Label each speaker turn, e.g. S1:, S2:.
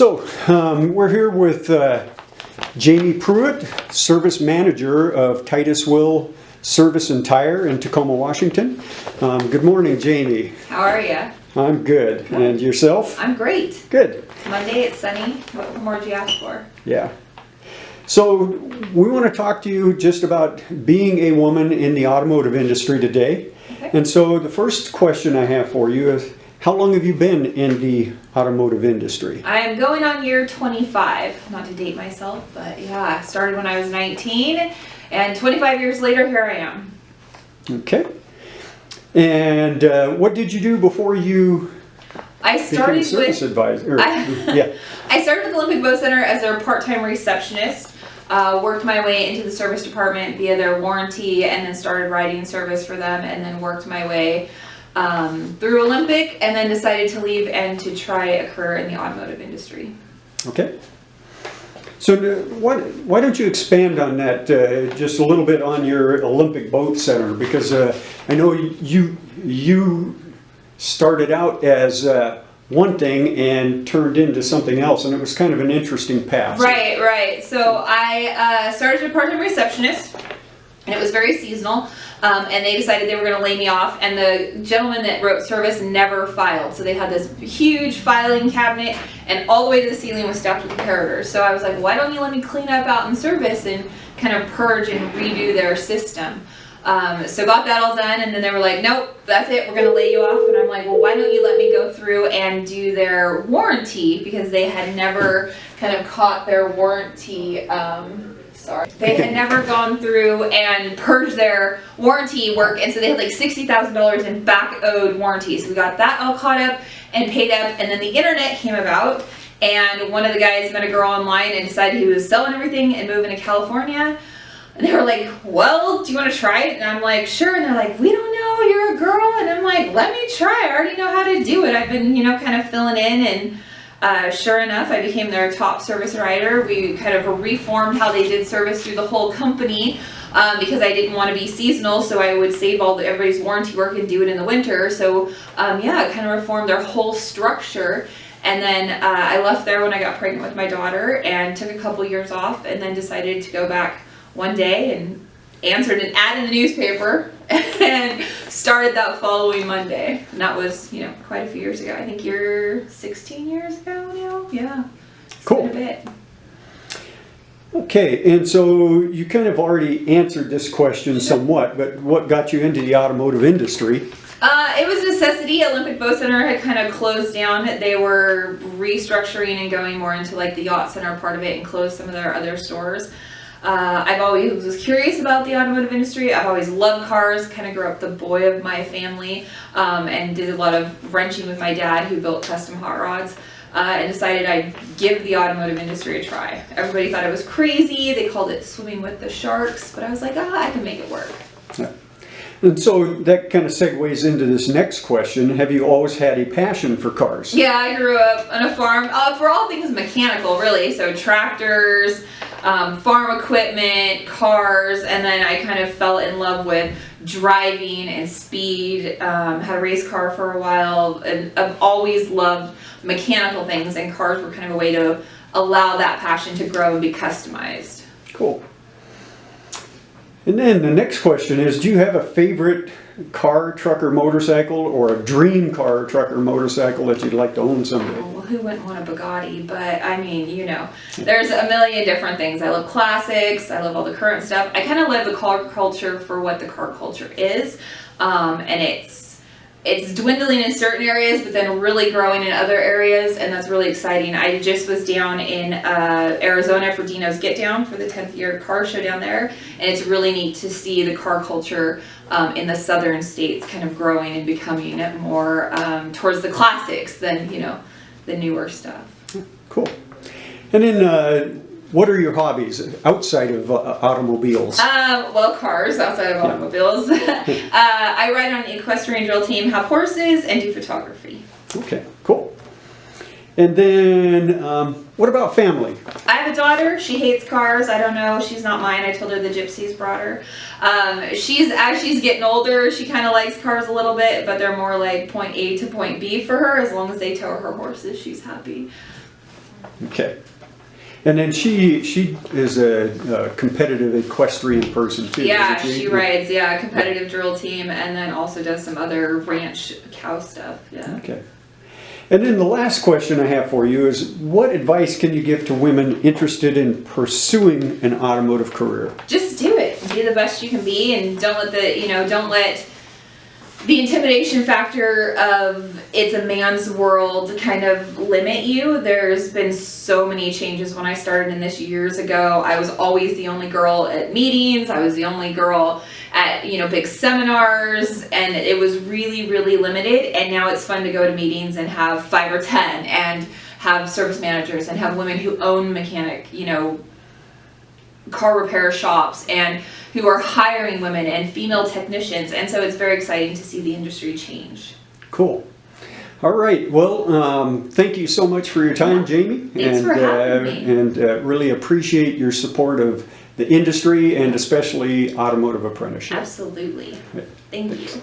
S1: We're here with Jamie Pruitt, Service Manager of Titusville Service and Tire in Tacoma, Washington. Good morning, Jamie.
S2: How are you?
S1: I'm good. And yourself?
S2: I'm great.
S1: Good.
S2: It's Monday, it's sunny. What more do you ask for?
S1: Yeah. So we want to talk to you just about being a woman in the automotive industry today.
S2: Okay.
S1: And so the first question I have for you is, how long have you been in the automotive industry?
S2: I am going on year 25, not to date myself, but yeah, I started when I was 19, and 25 years later, here I am.
S1: Okay. And what did you do before you became a service advisor? Yeah.
S2: I started with the Olympic Boat Center as their part-time receptionist, worked my way into the service department via their warranty, and then started riding service for them, and then worked my way through Olympic, and then decided to leave and to try a career in the automotive industry.
S1: Okay. So why don't you expand on that just a little bit on your Olympic Boat Center, because I know you started out as one thing and turned into something else, and it was kind of an interesting path.
S2: Right. So I started as a part-time receptionist, and it was very seasonal. And they decided they were going to lay me off, and the gentleman that wrote service never filed. So they had this huge filing cabinet, and all the way to the ceiling was stacked with comparators. So I was like, why don't you let me clean up out in service and kind of purge and redo their system? So got that all done, and then they were like, nope, that's it, we're going to lay you off. And I'm like, well, why don't you let me go through and do their warranty? Because they had never kind of caught their warranty, they had never gone through and purged their warranty work, and so they had like $60,000 in back owed warranties. So we got that all caught up and paid up, and then the internet came about, and one of the guys met a girl online and decided he was selling everything and moving to California. And they were like, well, do you want to try it? And I'm like, sure. And they're like, we don't know, you're a girl. And I'm like, let me try. I already know how to do it. I've been, kind of filling in, and sure enough, I became their top service writer. We kind of reformed how they did service through the whole company because I didn't want to be seasonal, so I would save everybody's warranty work and do it in the winter. So yeah, I kind of reformed their whole structure. And then I left there when I got pregnant with my daughter and took a couple years off, and then decided to go back one day and answered an ad in the newspaper and started that following Monday. And that was, quite a few years ago. I think you're 16 years ago now. Yeah.
S1: Cool.
S2: A bit.
S1: Okay, and so you kind of already answered this question somewhat, but what got you into the automotive industry?
S2: It was a necessity. Olympic Boat Center had kind of closed down. They were restructuring and going more into like the yacht center part of it, and closed some of their other stores. I've always was curious about the automotive industry. I've always loved cars, kind of grew up the boy of my family, and did a lot of wrenching with my dad, who built custom hot rods, and decided I'd give the automotive industry a try. Everybody thought it was crazy. They called it swimming with the sharks, but I was like, I can make it work.
S1: Yeah. And so that kind of segues into this next question. Have you always had a passion for cars?
S2: Yeah, I grew up on a farm for all things mechanical, really. So tractors, farm equipment, cars, and then I kind of fell in love with driving and speed. Had a race car for a while, and I've always loved mechanical things, and cars were kind of a way to allow that passion to grow and be customized.
S1: Cool. And then the next question is, do you have a favorite car, truck, or motorcycle, or a dream car, truck, or motorcycle that you'd like to own someday?
S2: Well, who wouldn't want a Bugatti? But I mean, there's a million different things. I love classics. I love all the current stuff. I kind of live the car culture for what the car culture is, and it's dwindling in certain areas, but then really growing in other areas, and that's really exciting. I just was down in Arizona for Dino's Get Down for the 10th year car show down there, and it's really neat to see the car culture in the southern states kind of growing and becoming more towards the classics than, the newer stuff.
S1: Cool. And then what are your hobbies outside of automobiles?
S2: Well, cars outside of automobiles. I ride on an equestrian drill team, have horses, and do photography.
S1: Okay, cool. And then what about family?
S2: I have a daughter. She hates cars. I don't know. She's not mine. I told her the gypsies brought her. As she's getting older, she kind of likes cars a little bit, but they're more like point A to point B for her. As long as they tow her horses, she's happy.
S1: Okay. And then she is a competitive equestrian person too.
S2: Yeah,
S1: isn't
S2: she rides, a competitive drill team, and then also does some other ranch cow stuff, yeah.
S1: Okay. And then the last question I have for you is, what advice can you give to women interested in pursuing an automotive career?
S2: Just do it. Be the best you can be, and don't let the intimidation factor of it's a man's world kind of limit you. There's been so many changes. When I started in this years ago, I was always the only girl at meetings. I was the only girl at, big seminars, and it was really, really limited. And now it's fun to go to meetings and have 5 or 10 and have service managers and have women who own mechanic, car repair shops, and who are hiring women and female technicians. And so it's very exciting to see the industry change.
S1: Cool. All right. Well, thank you so much for your time, Jamie.
S2: Thanks for having me.
S1: And really appreciate your support of the industry and especially automotive apprenticeship.
S2: Absolutely. Thank you.